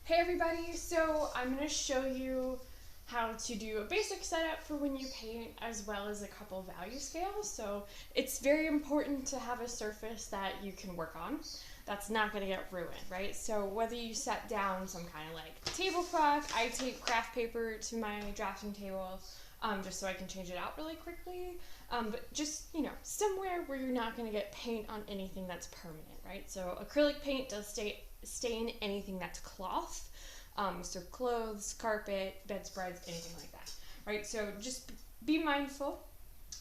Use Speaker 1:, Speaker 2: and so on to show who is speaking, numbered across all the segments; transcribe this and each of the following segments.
Speaker 1: Hey everybody, so I'm going to show you how to do a basic setup for when you paint as well as a couple value scales. So it's very important to have a surface that you can work on that's not going to get ruined, right? So whether you set down some kind of like tablecloth, I tape craft paper to my drafting table just so I can change it out really quickly, but just, somewhere where you're not going to get paint on anything that's permanent, right? So acrylic paint does stain anything that's cloth, so clothes, carpet, bedspreads, anything like that, right? So just be mindful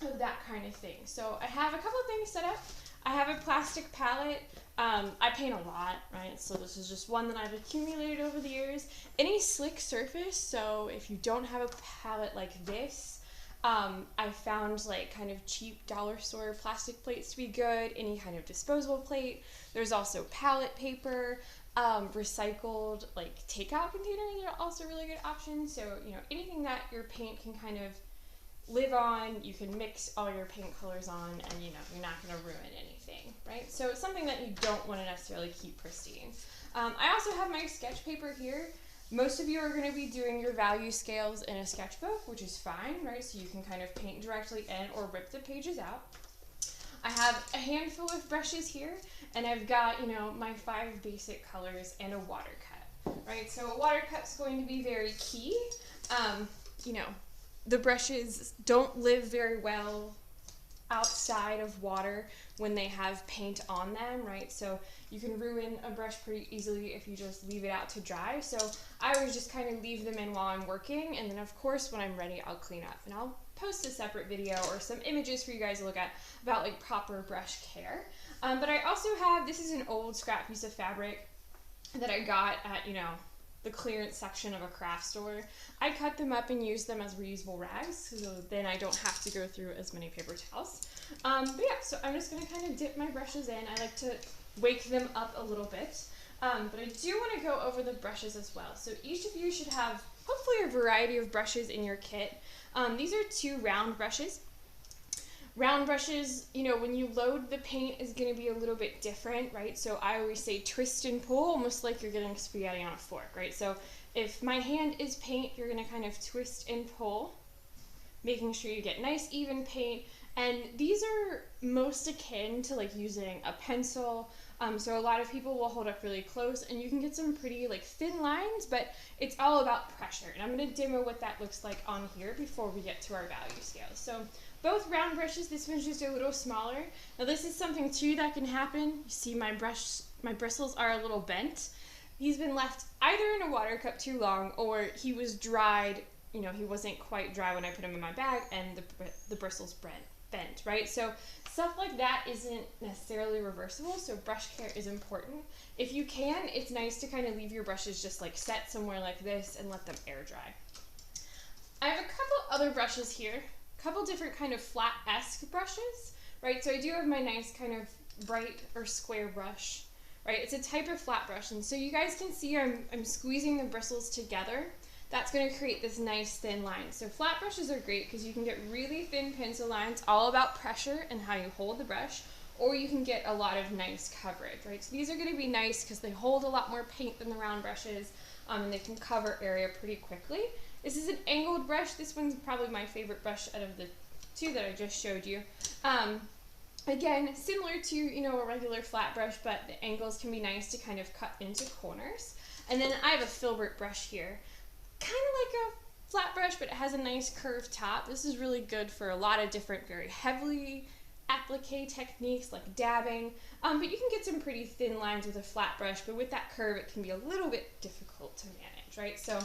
Speaker 1: of that kind of thing. So I have a couple of things set up. I have a plastic palette. I paint a lot, right? So this is just one that I've accumulated over the years. Any slick surface, so if you don't have a palette like this, I found like kind of cheap dollar store plastic plates to be good, any kind of disposable plate. There's also palette paper, recycled like takeout containers are also really good options. So, anything that your paint can kind of live on, you can mix all your paint colors on, and you're not going to ruin anything, right? So it's something that you don't want to necessarily keep pristine. I also have my sketch paper here. Most of you are going to be doing your value scales in a sketchbook, which is fine, right? So you can kind of paint directly in or rip the pages out. I have a handful of brushes here, and I've got, my 5 basic colors and a water cut, right? So a water cut's going to be very key. The brushes don't live very well outside of water when they have paint on them, right? So you can ruin a brush pretty easily if you just leave it out to dry. So I always just kind of leave them in while I'm working, and then of course when I'm ready I'll clean up, and I'll post a separate video or some images for you guys to look at about like proper brush care. But I also have, this is an old scrap piece of fabric that I got at, the clearance section of a craft store. I cut them up and use them as reusable rags, so then I don't have to go through as many paper towels. But yeah, so I'm just gonna kind of dip my brushes in. I like to wake them up a little bit, but I do want to go over the brushes as well. So each of you should have hopefully a variety of brushes in your kit. These are 2 round brushes. Round brushes, when you load the paint is going to be a little bit different, right? So I always say twist and pull, almost like you're getting spaghetti on a fork, right? So if my hand is paint, you're going to kind of twist and pull, making sure you get nice even paint. And these are most akin to like using a pencil. So a lot of people will hold up really close and you can get some pretty like thin lines, but it's all about pressure. And I'm going to demo what that looks like on here before we get to our value scales. So both round brushes, this one's just a little smaller. Now this is something too that can happen. You see my bristles are a little bent. He's been left either in a water cup too long, or he was dried, he wasn't quite dry when I put him in my bag and the bristles bent, right? So stuff like that isn't necessarily reversible, so brush care is important. If you can, it's nice to kind of leave your brushes just like set somewhere like this and let them air dry. I have a couple other brushes here. Couple different kind of flat-esque brushes, right? So I do have my nice kind of bright or square brush, right? It's a type of flat brush, and so you guys can see I'm squeezing the bristles together. That's going to create this nice thin line. So flat brushes are great because you can get really thin pencil lines, all about pressure and how you hold the brush, or you can get a lot of nice coverage, right? So these are going to be nice because they hold a lot more paint than the round brushes, and they can cover area pretty quickly. This is an angled brush. This one's probably my favorite brush out of the 2 that I just showed you. Again, similar to, a regular flat brush, but the angles can be nice to kind of cut into corners. And then I have a filbert brush here. Kind of like a flat brush, but it has a nice curved top. This is really good for a lot of different very heavily applique techniques like dabbing, but you can get some pretty thin lines with a flat brush, but with that curve it can be a little bit difficult to manage, right? So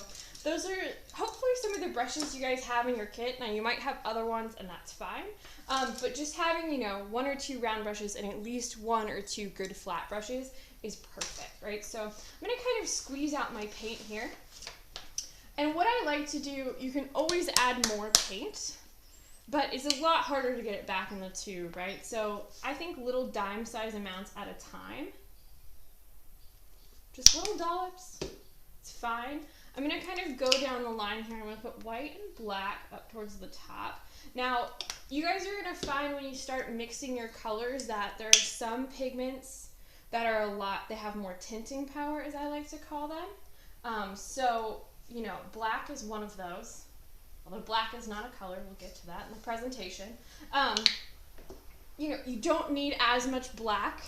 Speaker 1: those are hopefully some of the brushes you guys have in your kit. Now you might have other ones and that's fine, but just having 1 or 2 round brushes and at least 1 or 2 good flat brushes is perfect, right? So I'm going to kind of squeeze out my paint here, and what I like to do, you can always add more paint, but it's a lot harder to get it back in the tube, right? So I think little dime size amounts at a time. Just little dollops. It's fine. I'm going to kind of go down the line here. I'm going to put white and black up towards the top. Now, you guys are going to find when you start mixing your colors that there are some pigments that are they have more tinting power, as I like to call them. So, you know, black is one of those. Although black is not a color, we'll get to that in the presentation. You know, you don't need as much black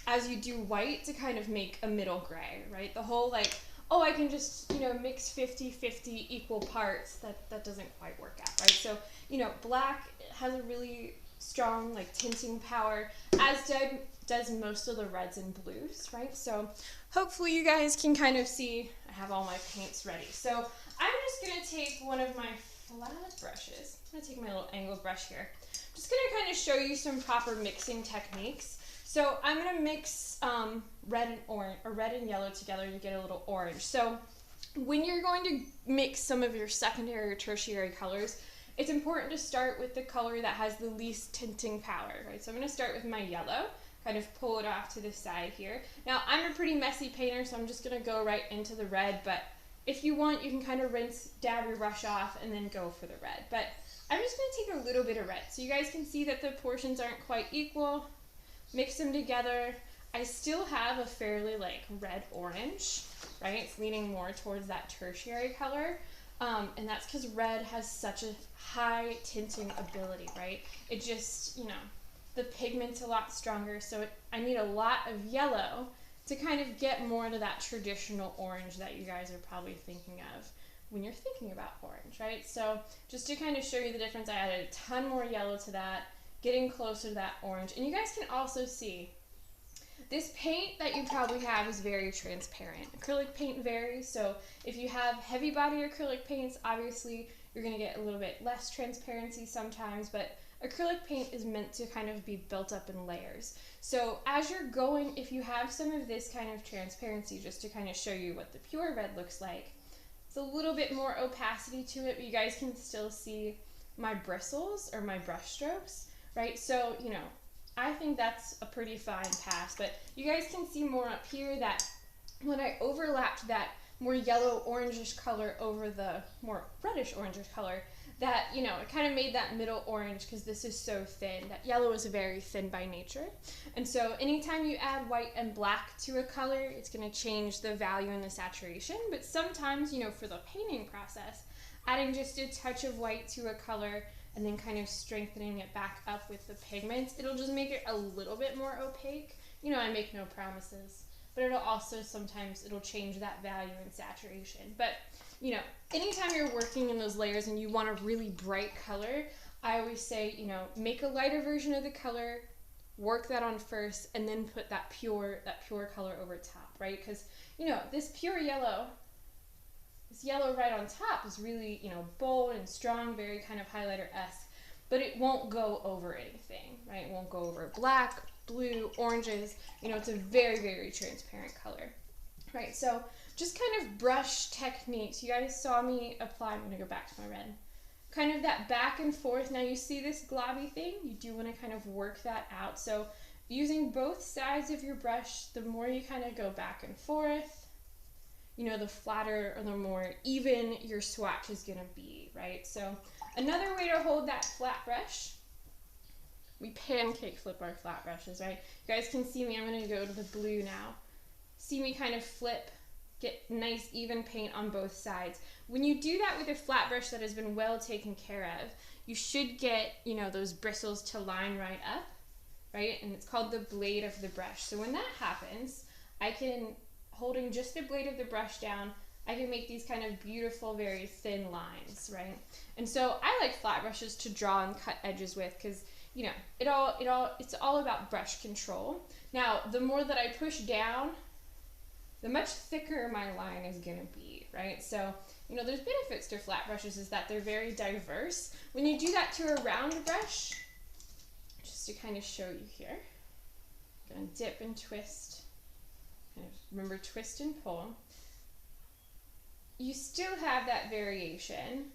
Speaker 1: as you do white to kind of make a middle gray, right? The whole like, oh, I can just, you know, mix 50-50 equal parts, that doesn't quite work out, right? So, you know, black has a really strong like tinting power, as does most of the reds and blues, right? So hopefully you guys can kind of see, I have all my paints ready. So I'm just gonna take one of my flat brushes. I'm gonna take my little angled brush here. I'm just gonna kind of show you some proper mixing techniques. So I'm gonna mix red and orange, or red and yellow together to get a little orange. So when you're going to mix some of your secondary or tertiary colors, it's important to start with the color that has the least tinting power, right? So I'm gonna start with my yellow, kind of pull it off to the side here. Now I'm a pretty messy painter, so I'm just gonna go right into the red, but if you want, you can kind of rinse, dab your brush off, and then go for the red. But I'm just gonna take a little bit of red, so you guys can see that the portions aren't quite equal. Mix them together. I still have a fairly like red-orange, right? It's leaning more towards that tertiary color. And that's because red has such a high tinting ability, right? It just, you know, the pigment's a lot stronger, so I need a lot of yellow to kind of get more into that traditional orange that you guys are probably thinking of when you're thinking about orange, right? So just to kind of show you the difference, I added a ton more yellow to that, getting closer to that orange. And you guys can also see this paint that you probably have is very transparent. Acrylic paint varies, so if you have heavy body acrylic paints, obviously you're gonna get a little bit less transparency sometimes, but acrylic paint is meant to kind of be built up in layers. So as you're going, if you have some of this kind of transparency, just to kind of show you what the pure red looks like, it's a little bit more opacity to it, but you guys can still see my bristles or my brush strokes, right? So, you know, I think that's a pretty fine pass, but you guys can see more up here that when I overlapped that more yellow orangish color over the more reddish orangish color, that, you know, it kind of made that middle orange because this is so thin. That yellow is very thin by nature. And so anytime you add white and black to a color, it's going to change the value and the saturation. But sometimes, you know, for the painting process, adding just a touch of white to a color and then kind of strengthening it back up with the pigments, it'll just make it a little bit more opaque. You know, I make no promises, but it'll also sometimes, it'll change that value and saturation. But, you know, anytime you're working in those layers and you want a really bright color, I always say, you know, make a lighter version of the color, work that on first, and then put that pure color over top, right? Because, you know, this pure yellow, this yellow right on top is really, you know, bold and strong, very kind of highlighter-esque, but it won't go over anything, right? It won't go over black, blue, oranges. You know, it's a very, very transparent color, right? So just kind of brush techniques. You guys saw me apply, I'm going to go back to my red, kind of that back and forth. Now you see this globby thing, you do want to kind of work that out. So using both sides of your brush, the more you kind of go back and forth, you know, the flatter or the more even your swatch is going to be, right? So another way to hold that flat brush, we pancake flip our flat brushes, right? You guys can see me, I'm going to go to the blue now. See me kind of flip, get nice even paint on both sides. When you do that with a flat brush that has been well taken care of, you should get, you know, those bristles to line right up, right? And it's called the blade of the brush. So when that happens, I can, holding just the blade of the brush down, I can make these kind of beautiful, very thin lines, right? And so I like flat brushes to draw and cut edges with because, you know, it's all about brush control. Now, the more that I push down, the much thicker my line is gonna be, right? So, you know, there's benefits to flat brushes is that they're very diverse. When you do that to a round brush, just to kind of show you here, I'm gonna dip and twist. Remember, twist and pull. You still have that variation,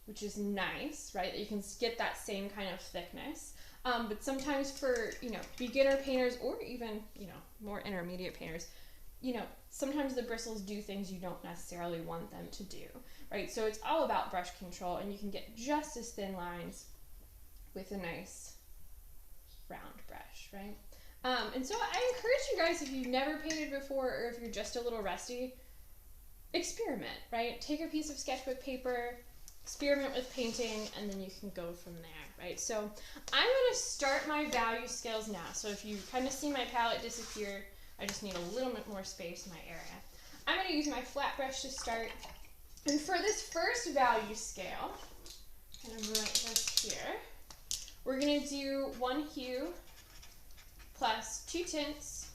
Speaker 1: which is nice, right? That you can get that same kind of thickness. But sometimes for, you know, beginner painters or even, you know, more intermediate painters, you know, sometimes the bristles do things you don't necessarily want them to do, right? So it's all about brush control, and you can get just as thin lines with a nice round brush, right? And so I encourage you guys, if you've never painted before or if you're just a little rusty, experiment, right? Take a piece of sketchbook paper, experiment with painting, and then you can go from there, right? So I'm going to start my value scales now. So if you kind of see my palette disappear, I just need a little bit more space in my area. I'm going to use my flat brush to start. And for this first value scale, I'm going to write this here. We're going to do 1 hue plus 2 tints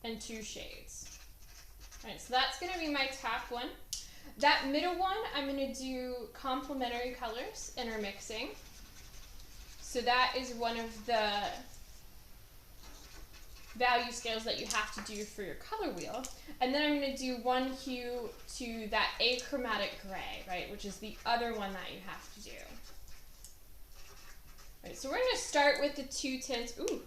Speaker 1: and 2 shades. All right, so that's going to be my top one. That middle one, I'm going to do complementary colors, intermixing. So that is one of the value scales that you have to do for your color wheel. And then I'm going to do 1 hue to that Achromatic Gray, right, which is the other one that you have to do. Right, so we're going to start with the 2 tints. Ooh,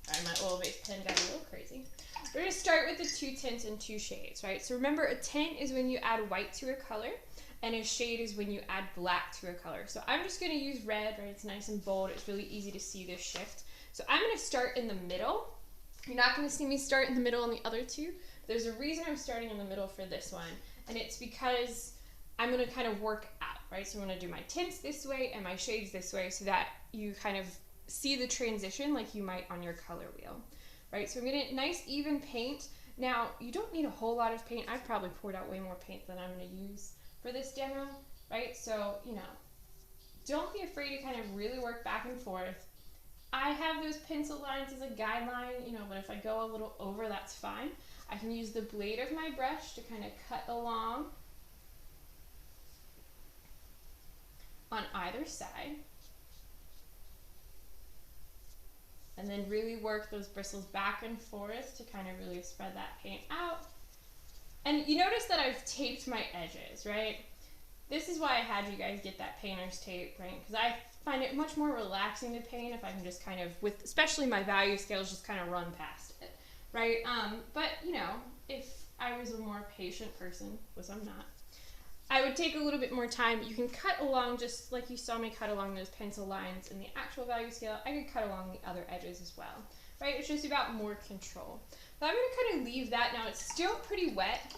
Speaker 1: sorry, my oil base pen got a little crazy. We're going to start with the 2 tints and 2 shades, right? So remember, a tint is when you add white to a color, and a shade is when you add black to a color. So I'm just going to use red, right? It's nice and bold. It's really easy to see this shift. So I'm going to start in the middle. You're not going to see me start in the middle on the other two. There's a reason I'm starting in the middle for this one, and it's because I'm going to kind of work out, right? So I'm going to do my tints this way and my shades this way so that you kind of see the transition like you might on your color wheel, right? So I'm going to nice even paint. Now, you don't need a whole lot of paint. I've probably poured out way more paint than I'm going to use for this demo, right? So, you know, don't be afraid to kind of really work back and forth. I have those pencil lines as a guideline, you know, but if I go a little over, that's fine. I can use the blade of my brush to kind of cut along on either side. And then really work those bristles back and forth to kind of really spread that paint out. And you notice that I've taped my edges, right? This is why I had you guys get that painter's tape, right? Because I find it much more relaxing to paint if I can just kind of, with especially my value scales, just kind of run past it, right? But, you know, if I was a more patient person, which I'm not, I would take a little bit more time. You can cut along just like you saw me cut along those pencil lines in the actual value scale. I could cut along the other edges as well, right? It's just about more control. But I'm going to kind of leave that now. It's still pretty wet.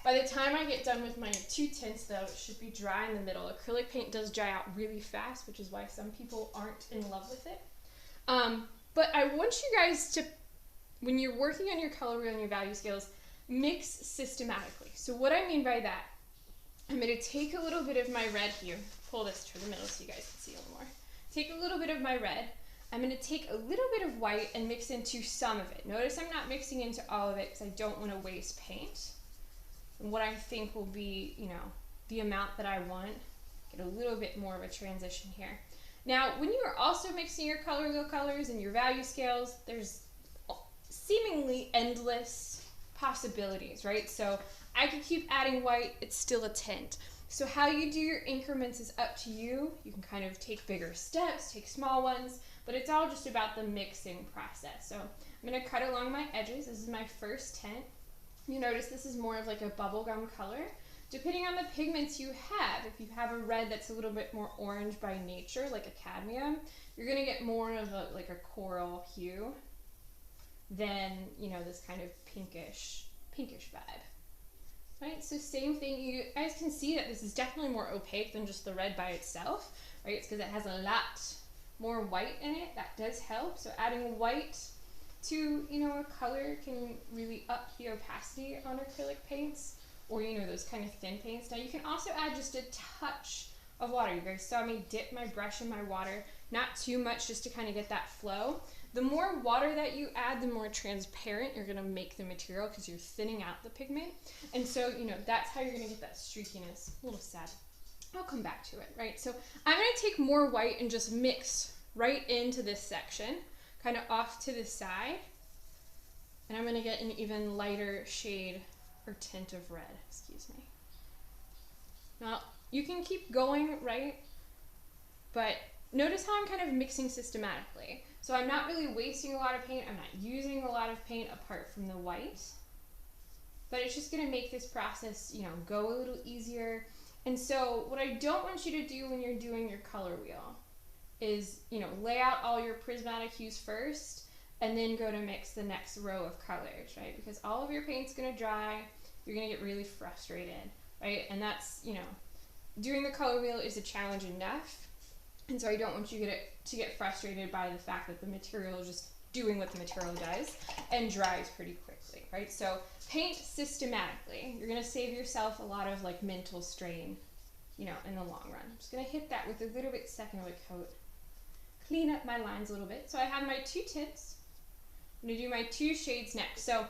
Speaker 1: By the time I get done with my 2 tints, though, it should be dry in the middle. Acrylic paint does dry out really fast, which is why some people aren't in love with it. But I want you guys to, when you're working on your color wheel and your value scales, mix systematically. So what I mean by that, I'm going to take a little bit of my red here, pull this to the middle so you guys can see a little more. Take a little bit of my red. I'm going to take a little bit of white and mix into some of it. Notice I'm not mixing into all of it because I don't want to waste paint. And what I think will be, you know, the amount that I want. Get a little bit more of a transition here. Now, when you are also mixing your color wheel colors and your value scales, there's seemingly endless possibilities, right? So I could keep adding white, it's still a tint. So how you do your increments is up to you. You can kind of take bigger steps, take small ones, but it's all just about the mixing process. So I'm going to cut along my edges. This is my first tint. You notice this is more of like a bubblegum color. Depending on the pigments you have, if you have a red that's a little bit more orange by nature, like a cadmium, you're going to get more of a, like a coral hue than, you know, this kind of pinkish vibe. Right, so same thing, you guys can see that this is definitely more opaque than just the red by itself, right? It's because it has a lot more white in it. That does help. So adding white to, you know, a color can really up the opacity on acrylic paints, or, you know, those kind of thin paints. Now you can also add just a touch of water. You guys saw me dip my brush in my water, not too much, just to kind of get that flow. The more water that you add, the more transparent you're going to make the material because you're thinning out the pigment. And so, you know, that's how you're going to get that streakiness. A little sad. I'll come back to it, right? So I'm going to take more white and just mix right into this section, kind of off to the side. And I'm going to get an even lighter shade or tint of red, excuse me. Now, you can keep going, right? But notice how I'm kind of mixing systematically. So I'm not really wasting a lot of paint. I'm not using a lot of paint apart from the white. But it's just going to make this process, you know, go a little easier. And so what I don't want you to do when you're doing your color wheel is, you know, lay out all your prismatic hues first and then go to mix the next row of colors, right? Because all of your paint's going to dry you're gonna get really frustrated, right? And that's, you know, doing the color wheel is a challenge enough. And so I don't want you to get frustrated by the fact that the material is just doing what the material does and dries pretty quickly, right? So paint systematically. You're gonna save yourself a lot of like mental strain, you know, in the long run. I'm just gonna hit that with a little bit second of a coat. Clean up my lines a little bit. So I have my 2 tints. I'm gonna do my 2 shades next. So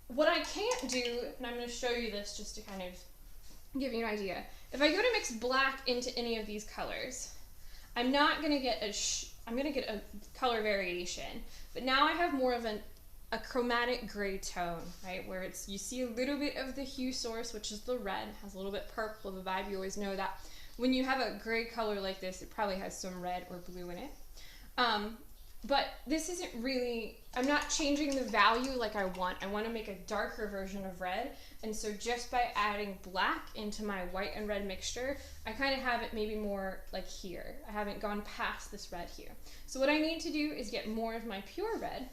Speaker 1: what I can't do, and I'm gonna show you this just to kind of give you an idea. If I go to mix black into any of these colors, I'm not gonna get I'm gonna get a color variation, but now I have more of a chromatic gray tone, right? Where you see a little bit of the hue source, which is the red, has a little bit purple, the vibe. You always know that when you have a gray color like this, it probably has some red or blue in it. But this isn't really, I'm not changing the value like I want. I want to make a darker version of red. And so just by adding black into my white and red mixture, I kind of have it maybe more like here. I haven't gone past this red here. So what I need to do is get more of my pure red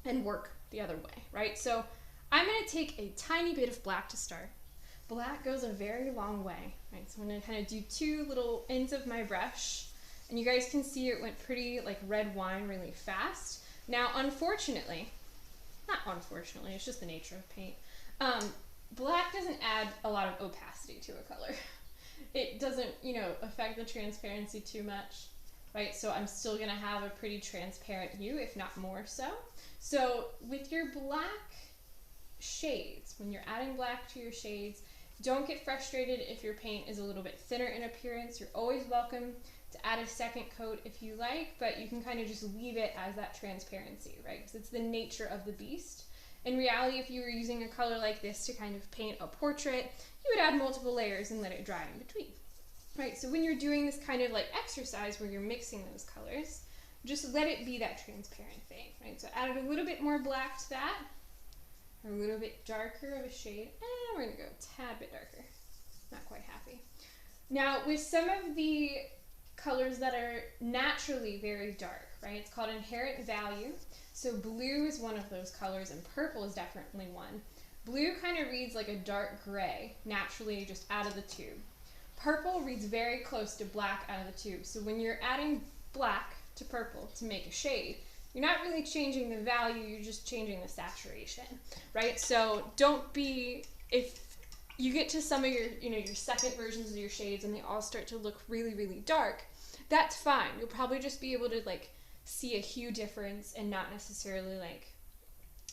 Speaker 1: and work the other way, right? So I'm going to take a tiny bit of black to start. Black goes a very long way, right? So I'm going to kind of do 2 little ends of my brush. And you guys can see it went pretty like red wine really fast. Now, unfortunately, not unfortunately, it's just the nature of paint. Black doesn't add a lot of opacity to a color. It doesn't, you know, affect the transparency too much, right? So I'm still gonna have a pretty transparent hue, if not more so. So with your black shades, when you're adding black to your shades, don't get frustrated if your paint is a little bit thinner in appearance. You're always welcome to add a second coat if you like, but you can kind of just leave it as that transparency, right? Because it's the nature of the beast. In reality, if you were using a color like this to kind of paint a portrait, you would add multiple layers and let it dry in between, right? So when you're doing this kind of like exercise where you're mixing those colors, just let it be that transparent thing, right? So added a little bit more black to that, or a little bit darker of a shade, and we're gonna go a tad bit darker. Not quite happy. Now with some of the colors that are naturally very dark, right? It's called inherent value. So blue is one of those colors and purple is definitely one. Blue kind of reads like a dark gray, naturally just out of the tube. Purple reads very close to black out of the tube. So when you're adding black to purple to make a shade, you're not really changing the value, you're just changing the saturation, right? So don't be, if you get to some of your, you know, your second versions of your shades and they all start to look really, really dark, that's fine. You'll probably just be able to like see a hue difference and not necessarily like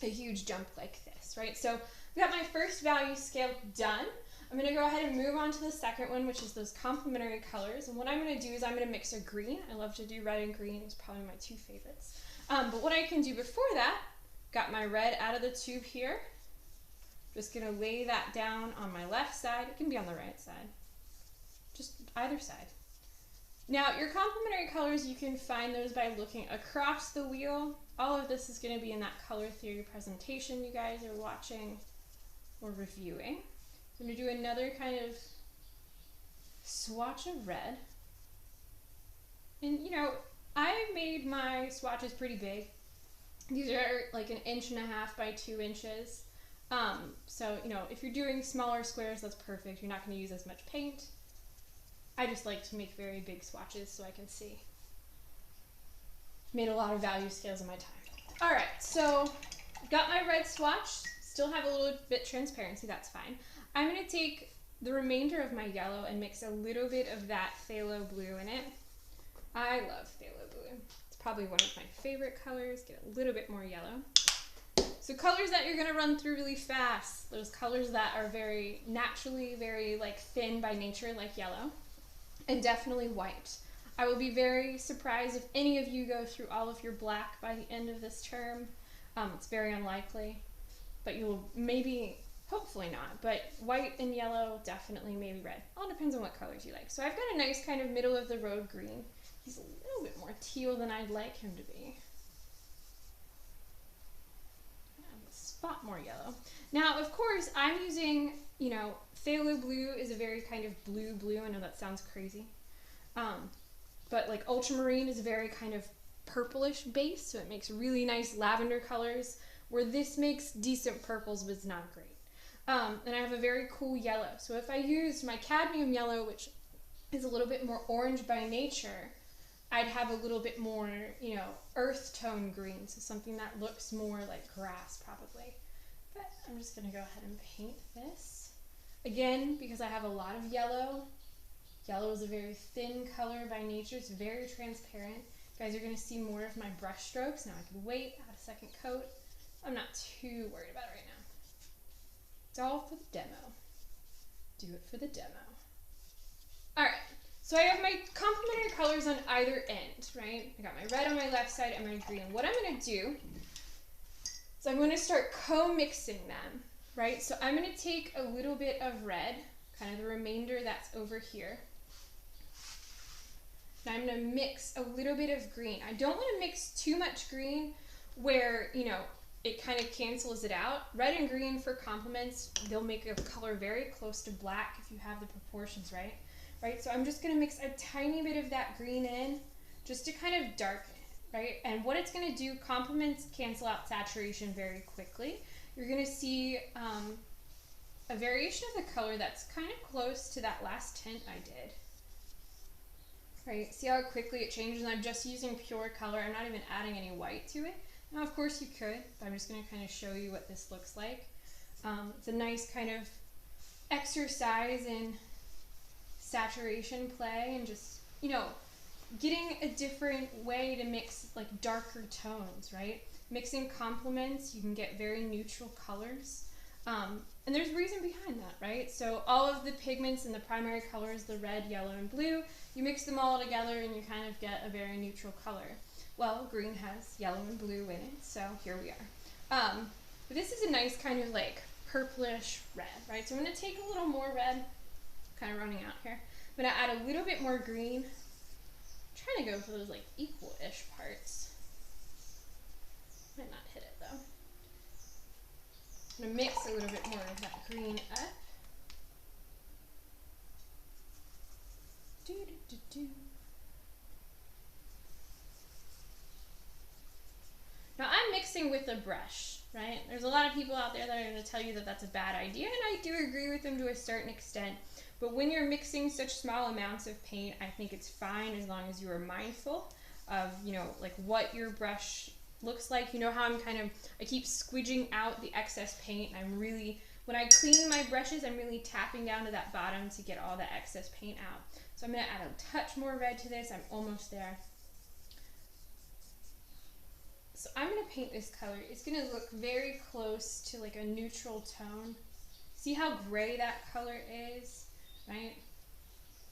Speaker 1: a huge jump like this, right? So we got my first value scale done. I'm gonna go ahead and move on to the second one, which is those complementary colors. And what I'm gonna do is I'm gonna mix a green. I love to do red and green. It's probably my 2 favorites. But what I can do before that, got my red out of the tube here. Just gonna lay that down on my left side. It can be on the right side, just either side. Now your complementary colors, you can find those by looking across the wheel. All of this is gonna be in that color theory presentation you guys are watching or reviewing. I'm gonna do another kind of swatch of red. And you know, I made my swatches pretty big. These are like 1.5 inches by 2 inches. So, you know, if you're doing smaller squares, that's perfect. You're not going to use as much paint. I just like to make very big swatches so I can see. Made a lot of value scales in my time. All right, so got my red swatch. Still have a little bit transparency, that's fine. I'm going to take the remainder of my yellow and mix a little bit of that phthalo blue in it. I love phthalo blue. It's probably one of my favorite colors. Get a little bit more yellow. So colors that you're going to run through really fast, those colors that are very naturally, very like thin by nature, like yellow, and definitely white. I will be very surprised if any of you go through all of your black by the end of this term. It's very unlikely, but you'll maybe, hopefully not, but white and yellow, definitely maybe red. All depends on what colors you like. So I've got a nice kind of middle of the road green. He's a little bit more teal than I'd like him to be. Spot more yellow. Now, of course, I'm using, you know, phthalo blue is a very kind of blue. I know that sounds crazy. But like ultramarine is a very kind of purplish base, so it makes really nice lavender colors, where this makes decent purples, but it's not great. And I have a very cool yellow. So if I used my cadmium yellow, which is a little bit more orange by nature, I'd have a little bit more, you know, earth tone green, so something that looks more like grass probably. But I'm just gonna go ahead and paint this. Again, because I have a lot of yellow, yellow is a very thin color by nature, it's very transparent. You guys are gonna see more of my brush strokes. Now I can wait, add a second coat. I'm not too worried about it right now. It's all for the demo. Do it for the demo. All right. So I have my complementary colors on either end, right? I got my red on my left side and my green. What I'm gonna do is I'm gonna start co-mixing them, right? So I'm gonna take a little bit of red, kind of the remainder that's over here. Now I'm gonna mix a little bit of green. I don't wanna mix too much green where, you know, it kind of cancels it out. Red and green for complements, they'll make a color very close to black if you have the proportions right. Right, so I'm just going to mix a tiny bit of that green in just to kind of darken it, right? And what it's going to do, complements cancel out saturation very quickly. You're going to see a variation of the color that's kind of close to that last tint I did. Right, see how quickly it changes, and I'm just using pure color. I'm not even adding any white to it. Now, of course you could, but I'm just going to kind of show you what this looks like. It's a nice kind of exercise in saturation play and just, you know, getting a different way to mix like darker tones, right? Mixing complements, you can get very neutral colors. And there's reason behind that, right? So all of the pigments in the primary colors, the red, yellow, and blue, you mix them all together and you kind of get a very neutral color. Well, green has yellow and blue in it, so here we are. But this is a nice kind of like purplish red, right? So I'm gonna take a little more red, kind of running out here. I'm gonna add a little bit more green. I'm trying to go for those like equal-ish parts. Might not hit it though. I'm gonna mix a little bit more of that green up. Do, do, do, do. Now I'm mixing with a brush, right? There's a lot of people out there that are going to tell you that that's a bad idea, and I do agree with them to a certain extent. But when you're mixing such small amounts of paint, I think it's fine as long as you are mindful of, you know, like what your brush looks like. You know how I keep squidging out the excess paint. I'm really, when I clean my brushes, I'm really tapping down to that bottom to get all the excess paint out. So I'm going to add a touch more red to this. I'm almost there. So I'm going to paint this color. It's going to look very close to like a neutral tone. See how gray that color is, right?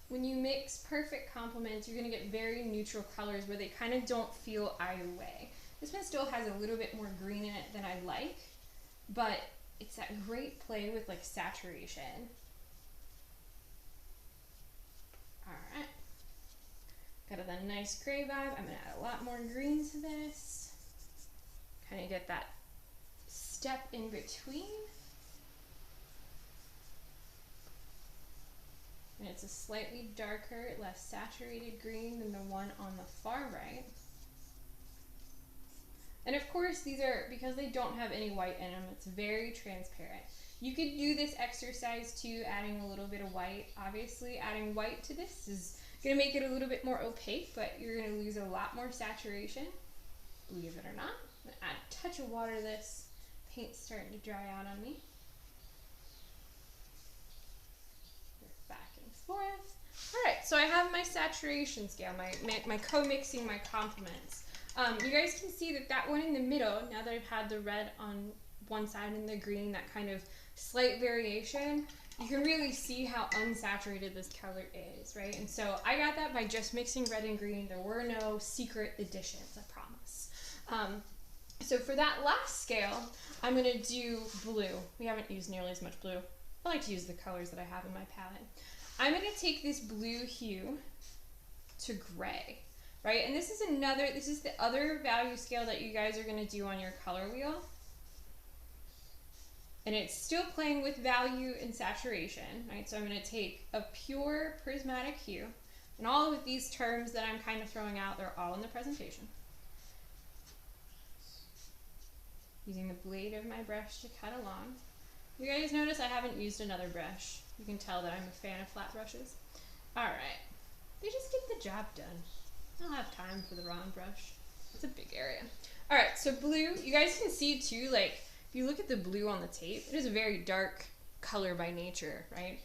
Speaker 1: When you mix perfect complements, you're going to get very neutral colors where they kind of don't feel either way. This one still has a little bit more green in it than I like, but it's that great play with like saturation. Alright. Got a nice gray vibe. I'm going to add a lot more green to this. Kind of get that step in between. And it's a slightly darker, less saturated green than the one on the far right. And of course, these are, because they don't have any white in them, it's very transparent. You could do this exercise too, adding a little bit of white. Obviously, adding white to this is going to make it a little bit more opaque, but you're going to lose a lot more saturation, believe it or not. I'm going to add a touch of water to this. Paint's starting to dry out on me. Back and forth. Alright, so I have my saturation scale, my co-mixing my complements. You guys can see that that one in the middle, now that I've had the red on one side and the green, that kind of slight variation, you can really see how unsaturated this color is, right? And so I got that by just mixing red and green. There were no secret additions, I promise. So for that last scale, I'm going to do blue. We haven't used nearly as much blue. I like to use the colors that I have in my palette. I'm going to take this blue hue to gray, right? And this is the other value scale that you guys are going to do on your color wheel. And it's still playing with value and saturation, right? So I'm going to take a pure prismatic hue, and all of these terms that I'm kind of throwing out, they're all in the presentation. Using the blade of my brush to cut along. You guys notice I haven't used another brush. You can tell that I'm a fan of flat brushes. Alright, they just get the job done. I don't have time for the round brush. It's a big area. Alright, so blue, you guys can see too, like, if you look at the blue on the tape, it is a very dark color by nature, right?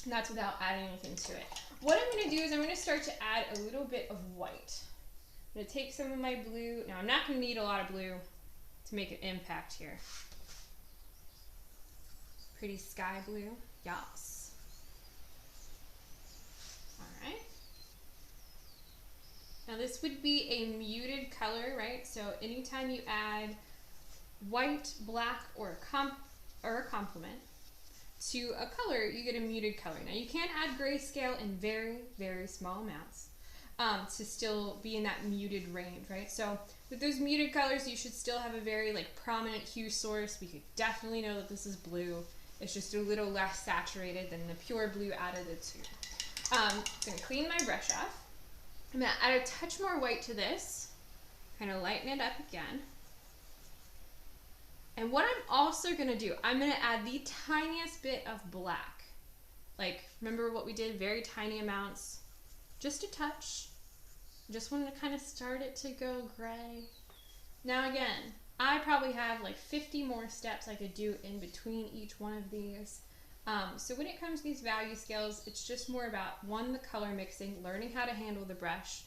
Speaker 1: And that's without adding anything to it. What I'm going to do is I'm going to start to add a little bit of white. I'm going to take some of my blue. Now, I'm not going to need a lot of blue to make an impact here. Pretty sky blue. Yes. Alright. Now this would be a muted color, right? So anytime you add white, black, or a complement to a color, you get a muted color. Now you can add grayscale in very, very small amounts to still be in that muted range, right? So with those muted colors, you should still have a very like prominent hue source. We could definitely know that this is blue. It's just a little less saturated than the pure blue out of the two. I'm going to clean my brush off. I'm going to add a touch more white to this, kind of lighten it up again. And what I'm also going to do, I'm going to add the tiniest bit of black. Like, remember what we did? Very tiny amounts, just a touch. Just wanted to kind of start it to go gray. Now again, I probably have like 50 more steps I could do in between each one of these. So when it comes to these value scales, it's just more about, one, the color mixing, learning how to handle the brush.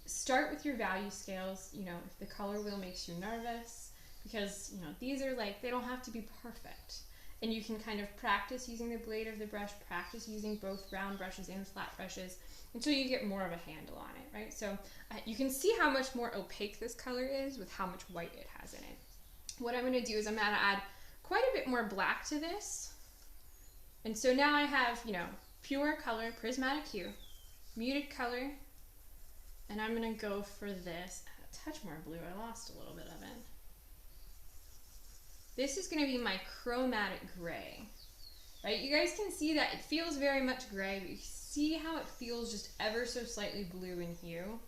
Speaker 1: Start with your value scales, you know, if the color wheel makes you nervous, because, you know, these are like, they don't have to be perfect. And you can kind of practice using the blade of the brush, practice using both round brushes and flat brushes until you get more of a handle on it, right? So you can see how much more opaque this color is with how much white it has in it. What I'm going to do is I'm going to add quite a bit more black to this. And so now I have, you know, pure color, prismatic hue, muted color, and I'm going to go for this. A touch more blue, I lost a little bit of it. This is going to be my Chromatic Gray, right? You guys can see that it feels very much gray, but you see how it feels just ever so slightly blue in hue?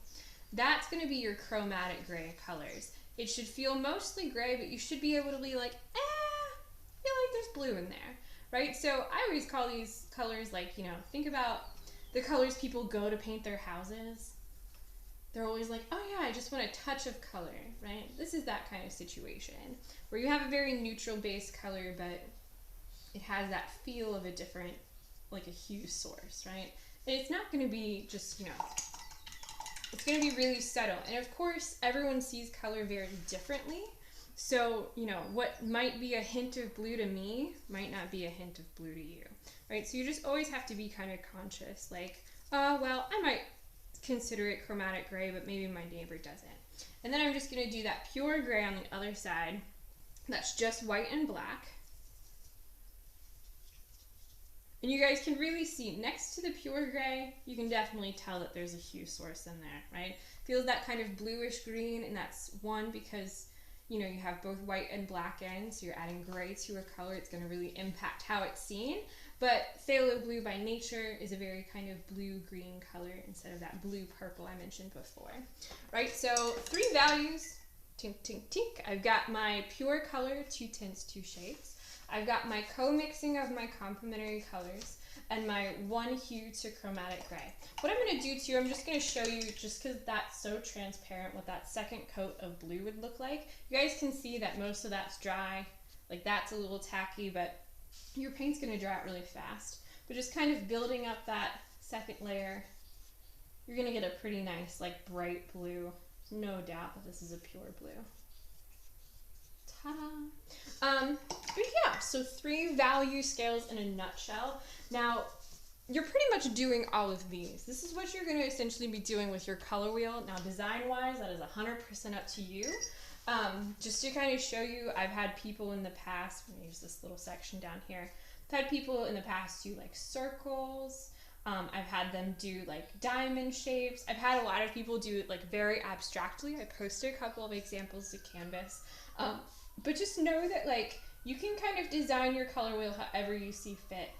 Speaker 1: That's going to be your Chromatic Gray colors. It should feel mostly gray, but you should be able to be like, I feel like there's blue in there, right? So I always call these colors like, you know, think about the colors people go to paint their houses. They're always like, oh yeah, I just want a touch of color, right? This is that kind of situation where you have a very neutral base color, but it has that feel of a different, like a hue source, right? And it's not going to be just, you know, it's going to be really subtle. And of course, everyone sees color very differently. So, you know, what might be a hint of blue to me might not be a hint of blue to you, right? So you just always have to be kind of conscious, like, well, I might consider it chromatic gray, but maybe my neighbor doesn't. And then I'm just going to do that pure gray on the other side. That's just white and black. And you guys can really see next to the pure gray, you can definitely tell that there's a hue source in there, right? Feels that kind of bluish green, and that's one because, you know, you have both white and black in, so you're adding gray to a color. It's going to really impact how it's seen. But phthalo blue by nature is a very kind of blue-green color instead of that blue-purple I mentioned before, right? So 3 values, tink, tink, tink. I've got my pure color, 2 tints, 2 shades. I've got my co-mixing of my complementary colors and my 1 hue to chromatic gray. What I'm going to do too, I'm just going to show you, just because that's so transparent, what that second coat of blue would look like. You guys can see that most of that's dry, like that's a little tacky, but your paint's going to dry out really fast. But just kind of building up that second layer, you're going to get a pretty nice, like bright blue. No doubt that this is a pure blue. Ta-da! But yeah, so 3 value scales in a nutshell. Now, you're pretty much doing all of these. This is what you're going to essentially be doing with your color wheel. Now, design-wise, that is 100% up to you. Just to kind of show you, I've had people in the past, I'm going to use this little section down here. I've had people in the past do like circles. I've had them do like diamond shapes. I've had a lot of people do it like very abstractly. I posted a couple of examples to Canvas. But just know that like you can kind of design your color wheel however you see fit.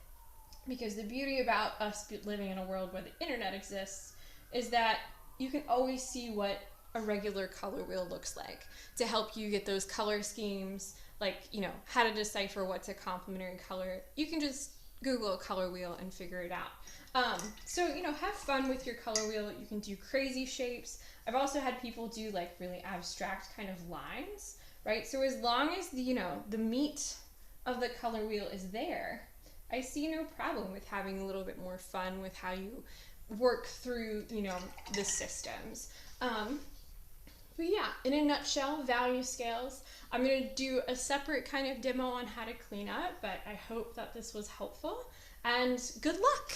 Speaker 1: Because the beauty about us living in a world where the internet exists is that you can always see what a regular color wheel looks like to help you get those color schemes like, you know, how to decipher what's a complementary color, you can just Google a color wheel and figure it out. So, you know, have fun with your color wheel. You can do crazy shapes. I've also had people do like really abstract kind of lines, right? So as long as the, you know, the meat of the color wheel is there, I see no problem with having a little bit more fun with how you work through, you know, the systems. But yeah, in a nutshell, value scales. I'm going to do a separate kind of demo on how to clean up, but I hope that this was helpful, and good luck!